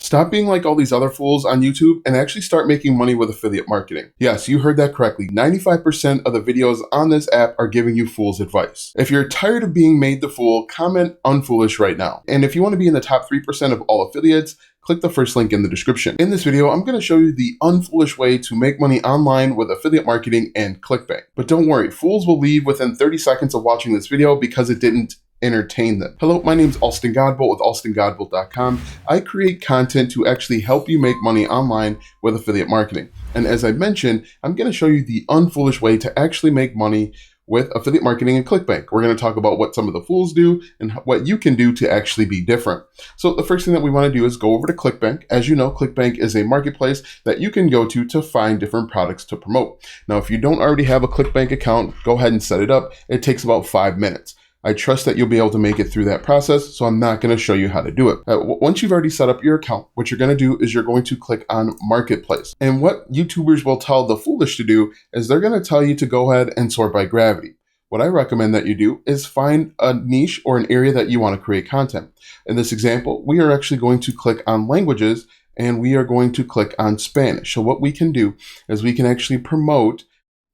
Stop being like all these other fools on YouTube and actually start making money with affiliate marketing. Yes, you heard that correctly. 95% of the videos on this app are giving you fool's advice. If you're tired of being made the fool, comment unfoolish right now. And if you want to be in the top 3% of all affiliates, click the first link in the description. In this video, I'm going to show you the unfoolish way to make money online with affiliate marketing and Clickbank. But don't worry, fools will leave within 30 seconds of watching this video because it didn't entertain them. Hello, my name is Alston Godbolt with alstongodbolt.com. I create content to actually help you make money online with affiliate marketing. And as I mentioned, I'm going to show you the unfoolish way to actually make money with affiliate marketing and Clickbank. We're going to talk about what some of the fools do and what you can do to actually be different. So the first thing that we want to do is go over to Clickbank. As you know, Clickbank is a marketplace that you can go to find different products to promote. Now, if you don't already have a Clickbank account, go ahead and set it up. It takes about 5 minutes. I trust that you'll be able to make it through that process, so I'm not going to show you how to do it. Once you've already set up your account, what you're going to do is you're going to click on Marketplace. And what YouTubers will tell the foolish to do is they're going to tell you to go ahead and sort by gravity. What I recommend that you do is find a niche or an area that you want to create content. In this example, we are actually going to click on languages and we are going to click on Spanish. So what we can do is we can actually promote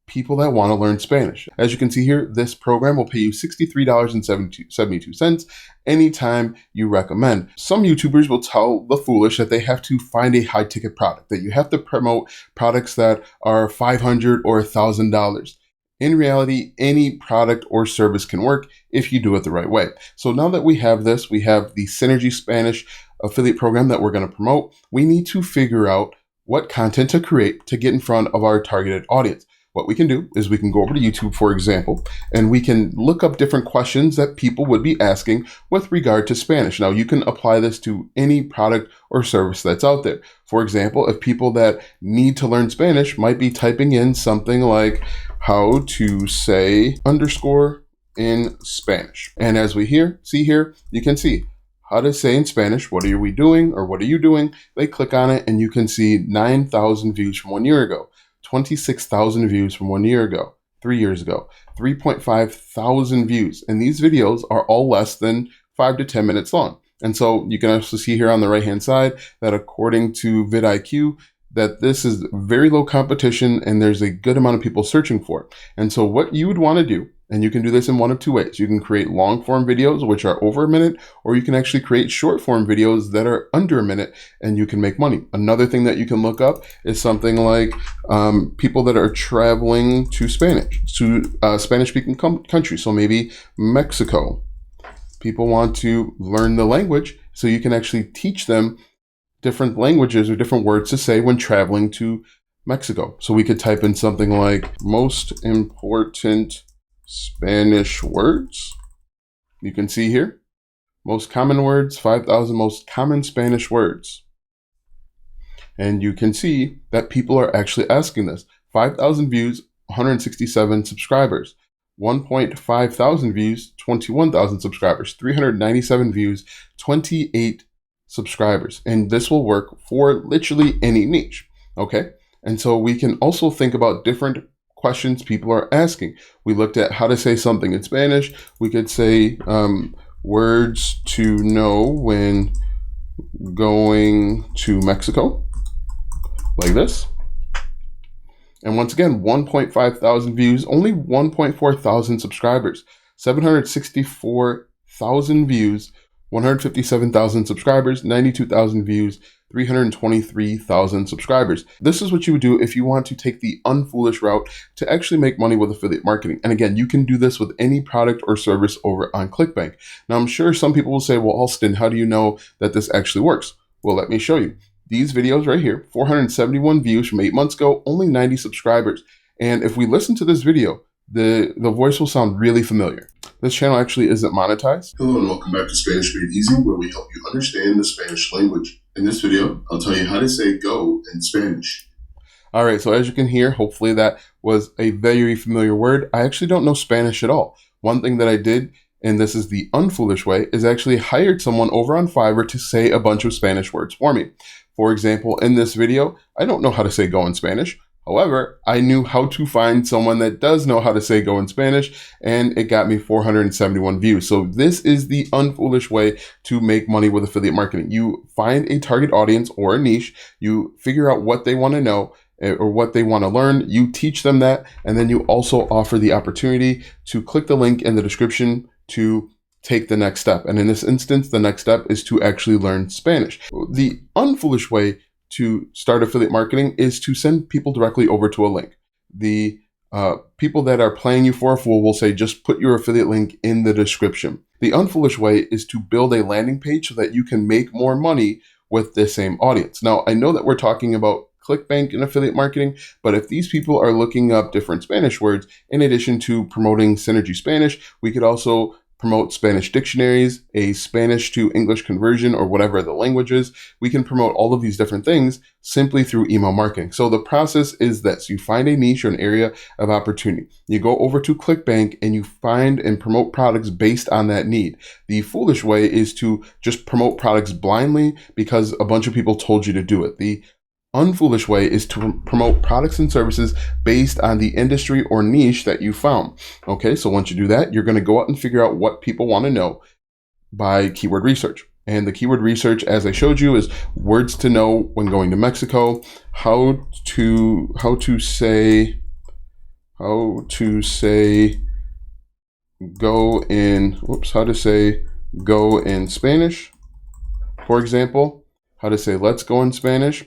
people that want to learn Spanish. As you can see here, this program will pay you $63.72 anytime you recommend. Some YouTubers will tell the foolish that they have to find a high ticket product, that you have to promote products that are $500 or $1,000. In reality, any product or service can work if you do it the right way. So now that we have this, we have the Synergy Spanish affiliate program that we're going to promote. We need to figure out what content to create to get in front of our targeted audience. What we can do is we can go over to YouTube, for example, and we can look up different questions that people would be asking with regard to Spanish. Now, you can apply this to any product or service that's out there. For example, if people that need to learn Spanish might be typing in something like how to say underscore in Spanish. And as we see here, you can see how to say in Spanish, what are we doing or what are you doing? They click on it and you can see 9,000 views from 1 year ago. 26,000 views from 1 year ago, 3 years ago, 3.5 thousand views. And these videos are all less than 5 to 10 minutes long. And so you can also see here on the right-hand side that according to vidIQ, that this is very low competition and there's a good amount of people searching for it. And so what you would want to do, and you can do this in one of two ways. You can create long form videos, which are over a minute, or you can actually create short form videos that are under a minute and you can make money. Another thing that you can look up is something like people that are traveling to Spanish speaking countries. So maybe Mexico. People want to learn the language, so you can actually teach them different languages or different words to say when traveling to Mexico. So we could type in something like most important Spanish words. You can see here, most common words, 5,000 most common Spanish words. And you can see that people are actually asking this. 5,000 views, 167 subscribers. 1.5 thousand views, 21,000 subscribers. 397 views, 28 subscribers. And this will work for literally any niche, okay? And so we can also think about different questions people are asking. We looked at how to say something in Spanish. We could say words to know when going to Mexico, like this. And once again, 1.5 thousand views, only 1.4 thousand subscribers, 764,000 views, 157,000 subscribers, 92,000 views, 323,000 subscribers. This is what you would do if you want to take the unfoolish route to actually make money with affiliate marketing. And again, you can do this with any product or service over on Clickbank. Now, I'm sure some people will say, well, Alston, how do you know that this actually works? Well, let me show you. These videos right here, 471 views from 8 months ago, only 90 subscribers. And if we listen to this video, the voice will sound really familiar. This channel actually isn't monetized. Hello and welcome back to Spanish Made Easy, where we help you understand the Spanish language. In this video, I'll tell you how to say go in Spanish. All right, so as you can hear, hopefully that was a very familiar word. I actually don't know Spanish at all. One thing that I did, and this is the unfoolish way, is actually hired someone over on Fiverr to say a bunch of Spanish words for me. For example, in this video, I don't know how to say go in Spanish, However, I knew how to find someone that does know how to say go in Spanish, and it got me 471 views. So this is the unfoolish way to make money with affiliate marketing. You find a target audience or a niche, you figure out what they want to know or what they want to learn, you teach them that, and then you also offer the opportunity to click the link in the description to take the next step. And in this instance, the next step is to actually learn Spanish. The unfoolish way to start affiliate marketing is to send people directly over to a link. The people that are playing you for a fool will say, just put your affiliate link in the description. The unfoolish way is to build a landing page so that you can make more money with the same audience. Now, I know that we're talking about Clickbank and affiliate marketing, but if these people are looking up different Spanish words, in addition to promoting Synergy Spanish, we could also promote Spanish dictionaries, a Spanish to English conversion, or whatever the language is. We can promote all of these different things simply through email marketing. So the process is this. You find a niche or an area of opportunity. You go over to Clickbank and you find and promote products based on that need. The foolish way is to just promote products blindly because a bunch of people told you to do it. The unfoolish way is to promote products and services based on the industry or niche that you found. Okay, so once you do that, you're going to go out and figure out what people want to know by keyword research. And the keyword research, as I showed you, is words to know when going to Mexico, how to say go in Spanish, for example, how to say let's go in Spanish.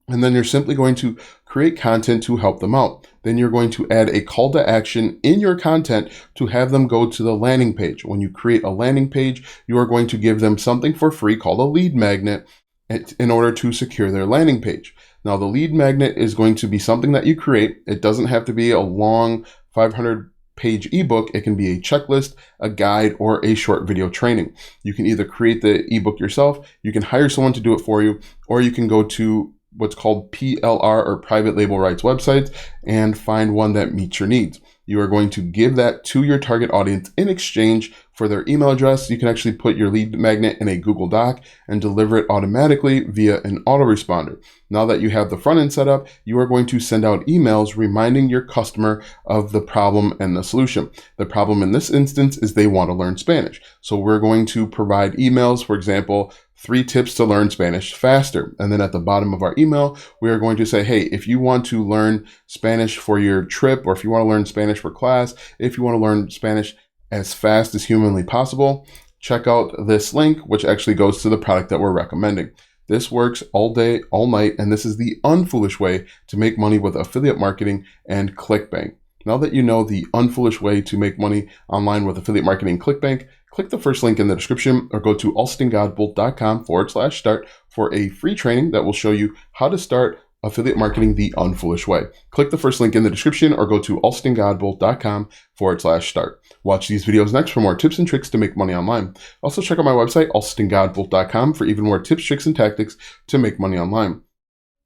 And then you're simply going to create content to help them out. Then you're going to add a call to action in your content to have them go to the landing page. When you create a landing page, you are going to give them something for free called a lead magnet in order to secure their landing page. Now, the lead magnet is going to be something that you create. It doesn't have to be a long 500-page ebook. It can be a checklist, a guide, or a short video training. You can either create the ebook yourself, you can hire someone to do it for you, or you can go to what's called PLR or private label rights websites and find one that meets your needs. You are going to give that to your target audience in exchange for their email address. You can actually put your lead magnet in a Google Doc and deliver it automatically via an autoresponder. Now that you have the front end set up, you are going to send out emails reminding your customer of the problem and the solution. The problem in this instance is they want to learn Spanish. So we're going to provide emails, for example, 3 tips to learn Spanish faster. And then at the bottom of our email, we are going to say, hey, if you want to learn Spanish for your trip, or if you want to learn Spanish for class, if you want to learn Spanish as fast as humanly possible, check out this link, which actually goes to the product that we're recommending. This works all day, all night, and this is the unfoolish way to make money with affiliate marketing and Clickbank. Now that you know the unfoolish way to make money online with affiliate marketing and Clickbank, click the first link in the description or go to alstongodbolt.com/start for a free training that will show you how to start affiliate marketing the unfoolish way. Click the first link in the description or go to alstongodbolt.com/start. Watch these videos next for more tips and tricks to make money online. Also check out my website, alstongodbolt.com, for even more tips, tricks, and tactics to make money online.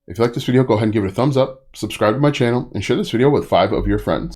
If you like this video, go ahead and give it a thumbs up, subscribe to my channel, and share this video with 5 of your friends.